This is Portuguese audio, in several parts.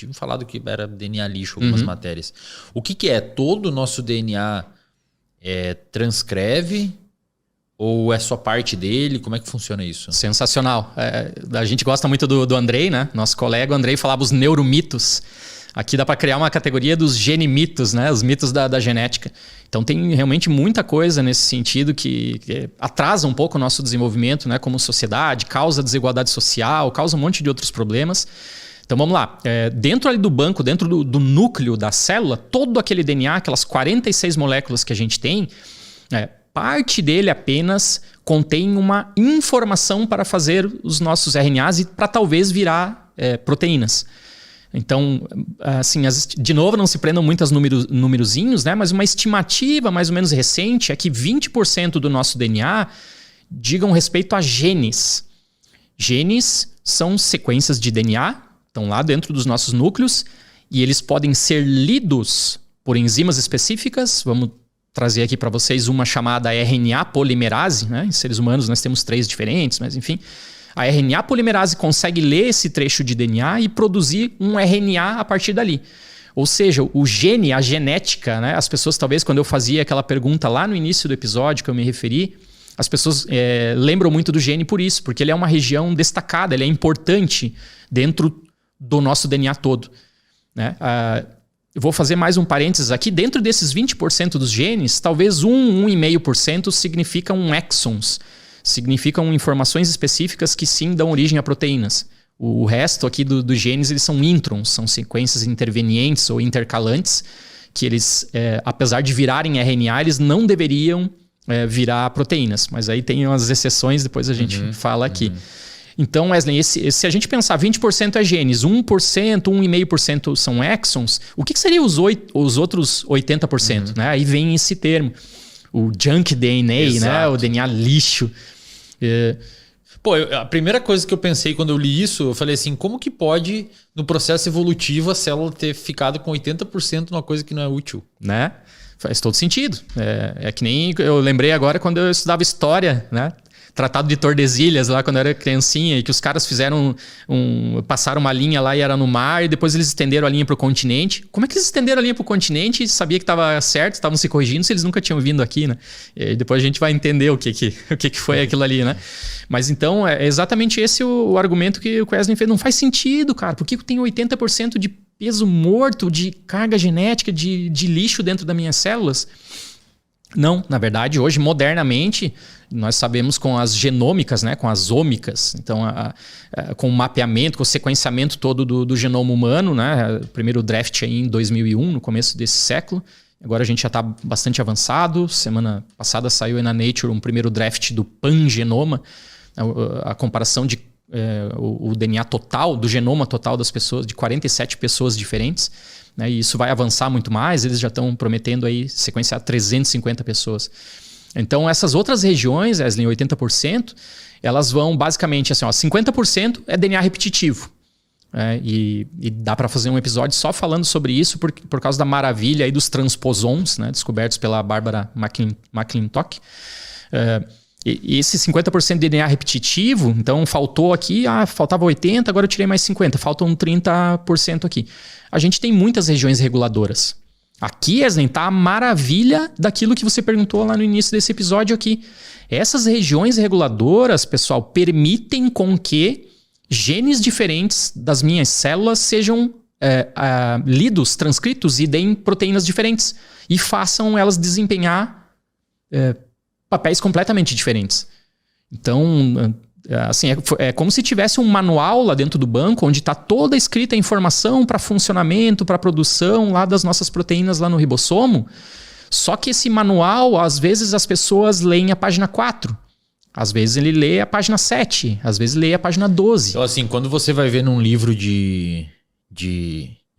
tinha falado que era DNA lixo algumas matérias. O que é? Todo o nosso DNA transcreve ou é só parte dele? Como é que funciona isso? Sensacional. A gente gosta muito do Andrei, né? Nosso colega, o Andrei, falava os neuromitos. Aqui dá para criar uma categoria dos genimitos, né? Os mitos da genética. Então tem realmente muita coisa nesse sentido que atrasa um pouco o nosso desenvolvimento, né? Como sociedade, causa desigualdade social, causa um monte de outros problemas. Então vamos lá. Dentro ali do banco, dentro do núcleo da célula, todo aquele DNA, aquelas 46 moléculas que a gente tem, parte dele apenas contém uma informação para fazer os nossos RNAs e para talvez virar proteínas. Então, assim, de novo, não se prendam muitos numerozinhos, né? Mas uma estimativa mais ou menos recente é que 20% do nosso DNA digam respeito a genes. Genes são sequências de DNA, estão lá dentro dos nossos núcleos, e eles podem ser lidos por enzimas específicas. Vamos trazer aqui para vocês uma chamada RNA polimerase, né? Em seres humanos nós temos 3 diferentes, mas enfim... A RNA polimerase consegue ler esse trecho de DNA e produzir um RNA a partir dali. Ou seja, o gene, a genética, né? As pessoas, talvez, quando eu fazia aquela pergunta lá no início do episódio que eu me referi, as pessoas lembram muito do gene por isso, porque ele é uma região destacada, ele é importante dentro do nosso DNA todo. Né? Eu vou fazer mais um parênteses aqui. Dentro desses 20% dos genes, talvez 1,5% significam exons. Significam informações específicas que sim dão origem a proteínas. O resto aqui dos genes eles são introns, são sequências intervenientes ou intercalantes, que eles, apesar de virarem RNA, eles não deveriam virar proteínas. Mas aí tem umas exceções, depois a gente fala aqui. Então, Wesley, se a gente pensar 20% é genes, 1%, 1,5% são exons, o que seria os outros 80%? Né? Aí vem esse termo. O junk DNA, exato, né? O DNA lixo. Pô, a primeira coisa que eu pensei quando eu li isso, eu falei assim, como que pode, no processo evolutivo, a célula ter ficado com 80% numa coisa que não é útil? Né? Faz todo sentido. É que nem eu lembrei agora quando eu estudava história, né? Tratado de Tordesilhas, lá quando eu era criancinha, e que os caras fizeram passaram uma linha lá e era no mar, e depois eles estenderam a linha para o continente. Como é que eles estenderam a linha para o continente e sabia que estava certo, estavam se corrigindo, se eles nunca tinham vindo aqui, né? E depois a gente vai entender o que foi aquilo ali, né? Mas então, é exatamente esse o argumento que o Wesley fez. Não faz sentido, cara. Por que eu tenho 80% de peso morto, de carga genética, de lixo dentro das minhas células? Não, na verdade, hoje, modernamente, nós sabemos com as genômicas, né, com as ômicas, então com o mapeamento, com o sequenciamento todo do genoma humano, né, o primeiro draft aí em 2001, no começo desse século. Agora a gente já está bastante avançado. Semana passada saiu aí na Nature um primeiro draft do pangenoma, a comparação de o DNA total, do genoma total das pessoas, de 47 pessoas diferentes. Né, e isso vai avançar muito mais, eles já estão prometendo aí sequenciar 350 pessoas. Então essas outras regiões, Wesley, 80%, elas vão basicamente assim, 50% é DNA repetitivo. E dá para fazer um episódio só falando sobre isso por causa da maravilha aí dos transposons, né, descobertos pela Barbara McClintock. E esse 50% de DNA repetitivo, então faltou aqui, faltava 80%, agora eu tirei mais 50%, faltam 30% aqui. A gente tem muitas regiões reguladoras. Aqui, Wesley, está a maravilha daquilo que você perguntou lá no início desse episódio aqui. Essas regiões reguladoras, pessoal, permitem com que genes diferentes das minhas células sejam lidos, transcritos e deem proteínas diferentes e façam elas desempenhar papéis completamente diferentes. Então, assim, é como se tivesse um manual lá dentro do banco onde está toda escrita a informação para funcionamento, para produção lá das nossas proteínas lá no ribossomo. Só que esse manual, às vezes as pessoas leem a página 4. Às vezes ele lê a página 7. Às vezes lê a página 12. Então, assim, quando você vai ver num livro de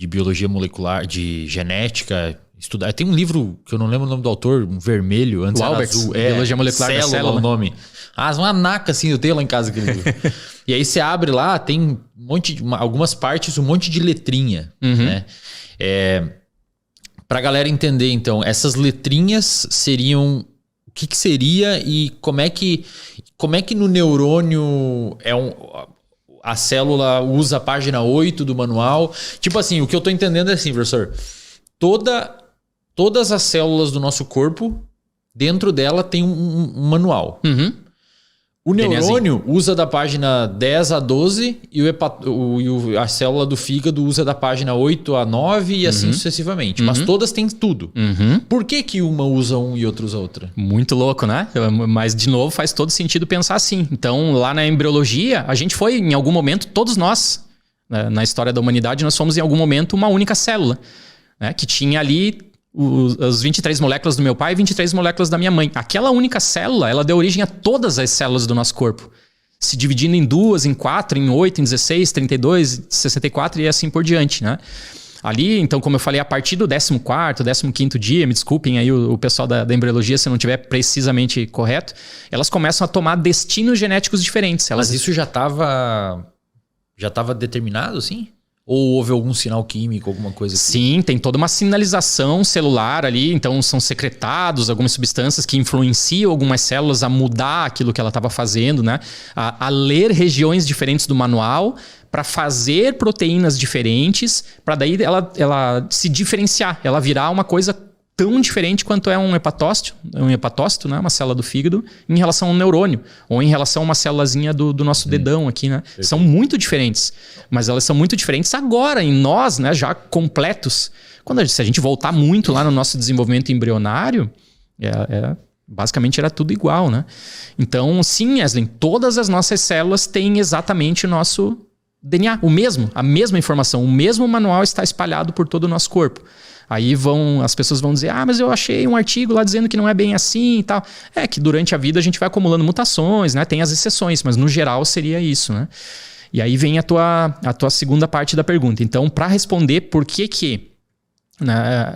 biologia molecular, de genética, estudar. Tem um livro que eu não lembro o nome do autor, um vermelho, antes era azul. Biologia molecular da célula. O nome. Uma naca assim, eu tenho lá em casa aquele livro. E aí você abre lá, tem algumas partes, um monte de letrinha. Né? Pra galera entender, então, essas letrinhas seriam... O que seria e como é que no neurônio a célula usa a página 8 do manual. Tipo assim, o que eu tô entendendo é assim, professor. Todas as células do nosso corpo, dentro dela tem um manual. Uhum. O neurônio usa da página 10 a 12 e a célula do fígado usa da página 8 a 9 e assim sucessivamente. Mas todas têm tudo. Por que uma usa um e outra usa outra? Muito louco, né? Mas, de novo, faz todo sentido pensar assim. Então, lá na embriologia, a gente foi, em algum momento, todos nós, né, na história da humanidade, nós fomos, em algum momento, uma única célula, né, que tinha ali as 23 moléculas do meu pai e 23 moléculas da minha mãe. Aquela única célula, ela deu origem a todas as células do nosso corpo. Se dividindo em 2, em 4, em 8, em 16, 32, 64 e assim por diante, né? Ali, então, como eu falei, a partir do 14º, 15º dia, me desculpem aí o pessoal da embriologia se não estiver precisamente correto, elas começam a tomar destinos genéticos diferentes. Mas isso já estava determinado, sim? Ou houve algum sinal químico, alguma coisa assim? Sim, tem toda uma sinalização celular ali. Então são secretados algumas substâncias que influenciam algumas células a mudar aquilo que ela estava fazendo, né? A ler regiões diferentes do manual para fazer proteínas diferentes, para daí ela se diferenciar, ela virar uma coisa tão diferente quanto é um hepatócito, né? Uma célula do fígado, em relação a um neurônio, ou em relação a uma célulazinha do nosso dedão aqui, né? Perfeito. São muito diferentes, mas elas são muito diferentes agora, em nós, né? Já completos. Se a gente voltar muito lá no nosso desenvolvimento embrionário, basicamente era tudo igual, né? Então, sim, Eslen, todas as nossas células têm exatamente o nosso DNA, a mesma informação, o mesmo manual está espalhado por todo o nosso corpo. Aí as pessoas vão dizer, mas eu achei um artigo lá dizendo que não é bem assim e tal. É que durante a vida a gente vai acumulando mutações, né? Tem as exceções, mas no geral seria isso, né? E aí vem a tua segunda parte da pergunta. Então, para responder por que né,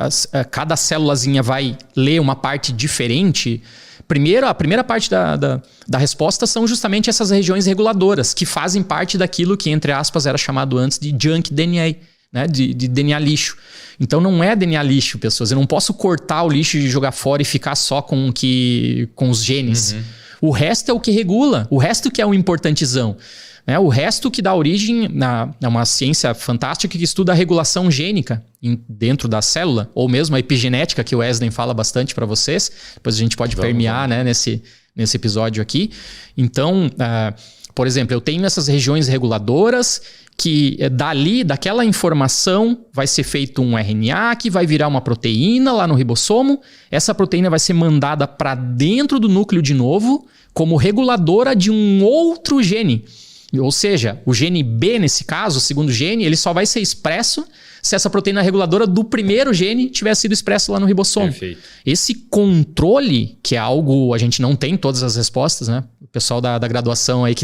cada célulazinha vai ler uma parte diferente, a primeira parte da resposta são justamente essas regiões reguladoras, que fazem parte daquilo que, entre aspas, era chamado antes de junk DNA, né? De DNA lixo. Então não é DNA lixo, pessoas. Eu não posso cortar o lixo e jogar fora e ficar só com os genes. O resto é o que regula. O resto que é o importantezão. Né? O resto que dá origem a uma ciência fantástica que estuda a regulação gênica dentro da célula, ou mesmo a epigenética, que o Eslen fala bastante para vocês. Depois a gente pode permear, né, nesse episódio aqui. Então, por exemplo, eu tenho essas regiões reguladoras que daquela informação vai ser feito um RNA que vai virar uma proteína lá no ribossomo. Essa proteína vai ser mandada para dentro do núcleo de novo como reguladora de um outro gene. Ou seja, o gene B, nesse caso, o segundo gene, ele só vai ser expresso se essa proteína reguladora do primeiro gene tiver sido expresso lá no ribossomo. Perfeito. Esse controle, que é algo a gente não tem todas as respostas, né? O pessoal da graduação aí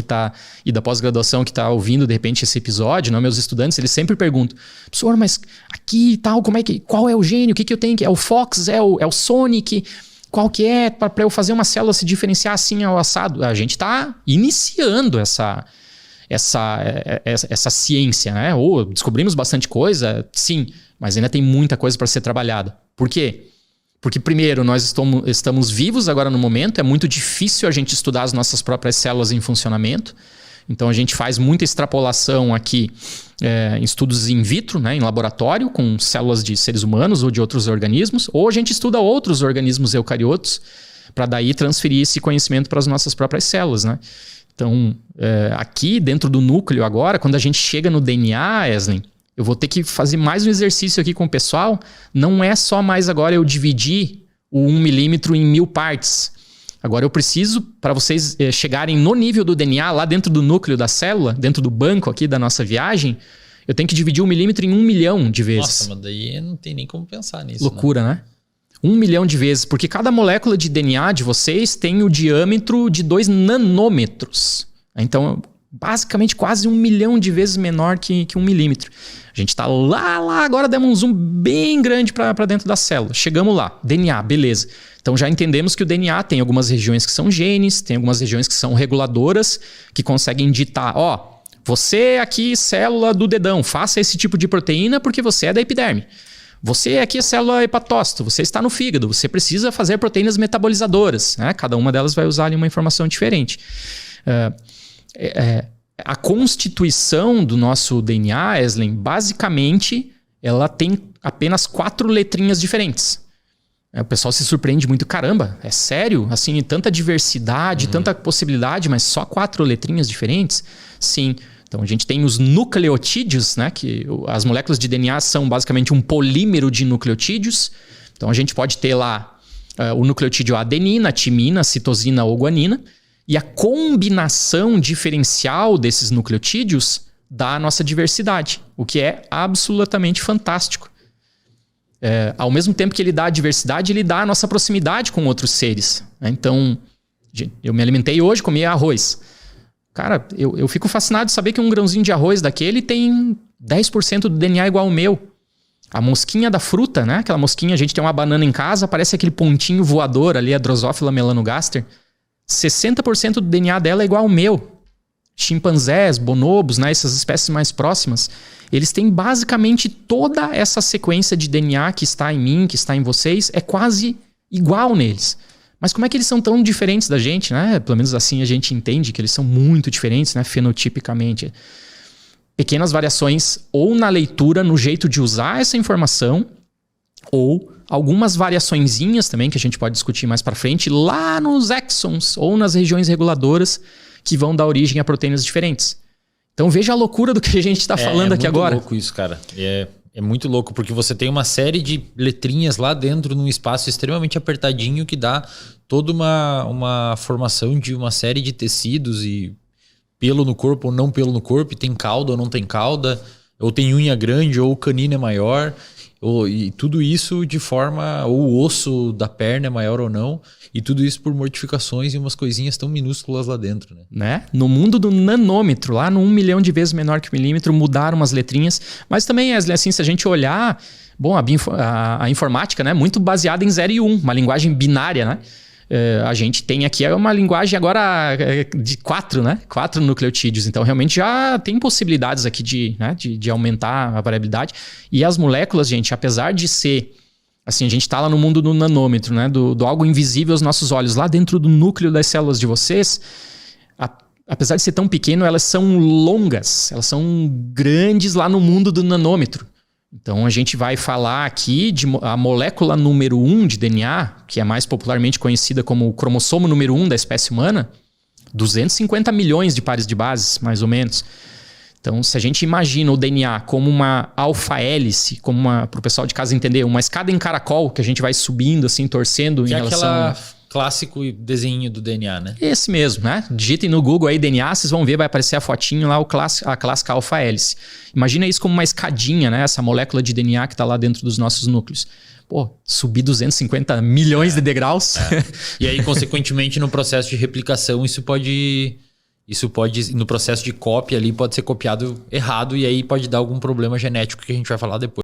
e da pós-graduação que está ouvindo, de repente, esse episódio, né? Meus estudantes, eles sempre perguntam, professor, mas aqui e tal, qual é o gene? O que eu tenho que... É o Fox? É o Sonic? Qual que é para eu fazer uma célula se diferenciar assim ao assado? A gente está iniciando essa ciência, né? Ou descobrimos bastante coisa, sim, mas ainda tem muita coisa para ser trabalhada. Por quê? Porque, primeiro, nós estamos vivos agora no momento, é muito difícil a gente estudar as nossas próprias células em funcionamento. Então, a gente faz muita extrapolação aqui em estudos in vitro, né, em laboratório, com células de seres humanos ou de outros organismos, ou a gente estuda outros organismos eucariotos para daí transferir esse conhecimento para as nossas próprias células, né? Então, aqui dentro do núcleo agora, quando a gente chega no DNA, Eslen, eu vou ter que fazer mais um exercício aqui com o pessoal. Não é só mais agora eu dividir o 1 milímetro em 1000 partes. Agora eu preciso, para vocês chegarem no nível do DNA, lá dentro do núcleo da célula, dentro do banco aqui da nossa viagem, eu tenho que dividir 1 milímetro em 1 milhão de vezes. Nossa, mas daí não tem nem como pensar nisso. Loucura, né? 1 milhão de vezes, porque cada molécula de DNA de vocês tem o diâmetro de 2 nanômetros. Então, basicamente quase 1 milhão de vezes menor que 1 milímetro. A gente está lá, agora demos um zoom bem grande para dentro da célula. Chegamos lá, DNA, beleza. Então já entendemos que o DNA tem algumas regiões que são genes, tem algumas regiões que são reguladoras, que conseguem ditar, você aqui, célula do dedão, faça esse tipo de proteína porque você é da epiderme. Você aqui é célula hepatócito, você está no fígado, você precisa fazer proteínas metabolizadoras, né? Cada uma delas vai usar ali uma informação diferente. A constituição do nosso DNA, Eslen, basicamente, ela tem apenas 4 letrinhas diferentes. O pessoal se surpreende muito. Caramba, é sério? Assim, tanta diversidade, tanta possibilidade, mas só 4 letrinhas diferentes? Sim. Então, a gente tem os nucleotídeos, né? Que as moléculas de DNA são basicamente um polímero de nucleotídeos. Então, a gente pode ter lá o nucleotídeo adenina, timina, citosina ou guanina. E a combinação diferencial desses nucleotídeos dá a nossa diversidade, o que é absolutamente fantástico. Ao mesmo tempo que ele dá a diversidade, ele dá a nossa proximidade com outros seres. Então, eu me alimentei hoje, comi arroz. Cara, eu fico fascinado de saber que um grãozinho de arroz daquele tem 10% do DNA igual ao meu. A mosquinha da fruta, né? Aquela mosquinha, a gente tem uma banana em casa, parece aquele pontinho voador ali, a Drosophila melanogaster. 60% do DNA dela é igual ao meu. Chimpanzés, bonobos, né, essas espécies mais próximas, eles têm basicamente toda essa sequência de DNA que está em mim, que está em vocês, é quase igual neles. Mas como é que eles são tão diferentes da gente, né? Pelo menos assim a gente entende que eles são muito diferentes, né, fenotipicamente. Pequenas variações ou na leitura, no jeito de usar essa informação, ou algumas variaçõezinhas também, que a gente pode discutir mais para frente, lá nos exons ou nas regiões reguladoras que vão dar origem a proteínas diferentes. Então veja a loucura do que a gente está falando aqui agora. É muito louco isso, cara. É muito louco, porque você tem uma série de letrinhas lá dentro num espaço extremamente apertadinho que dá toda uma formação de uma série de tecidos e pelo no corpo ou não pelo no corpo, e tem cauda ou não tem cauda, ou tem unha grande ou o canino é maior. E tudo isso de forma... Ou o osso da perna é maior ou não. E tudo isso por mortificações e umas coisinhas tão minúsculas lá dentro. Né? No mundo do nanômetro, lá no 1 milhão de vezes menor que o milímetro, mudaram umas letrinhas. Mas também, assim, se a gente olhar... Bom, a informática, né? Muito baseada em 0 e 1. Uma linguagem binária, né? A gente tem aqui uma linguagem agora de 4, né? 4 nucleotídeos. Então, realmente já tem possibilidades aqui de aumentar a variabilidade. E as moléculas, gente, apesar de ser... Assim, a gente está lá no mundo do nanômetro, né? Do algo invisível aos nossos olhos. Lá dentro do núcleo das células de vocês, apesar de ser tão pequeno, elas são longas. Elas são grandes lá no mundo do nanômetro. Então, a gente vai falar aqui de a molécula número 1 de DNA, que é mais popularmente conhecida como o cromossomo número 1 da espécie humana, 250 milhões de pares de bases, mais ou menos. Então, se a gente imagina o DNA como uma alfa-hélice, como para o pessoal de casa entender, uma escada em caracol que a gente vai subindo, assim, torcendo que em relação... aquela clássico desenho do DNA, né? Esse mesmo, né? Digitem no Google aí DNA, vocês vão ver, vai aparecer a fotinho lá, a clássica alfa-hélice. Imagina isso como uma escadinha, né? Essa molécula de DNA que está lá dentro dos nossos núcleos. Pô, subir 250 milhões de degraus. E aí, consequentemente, no processo de replicação, isso pode, no processo de cópia ali, pode ser copiado errado e aí pode dar algum problema genético que a gente vai falar depois.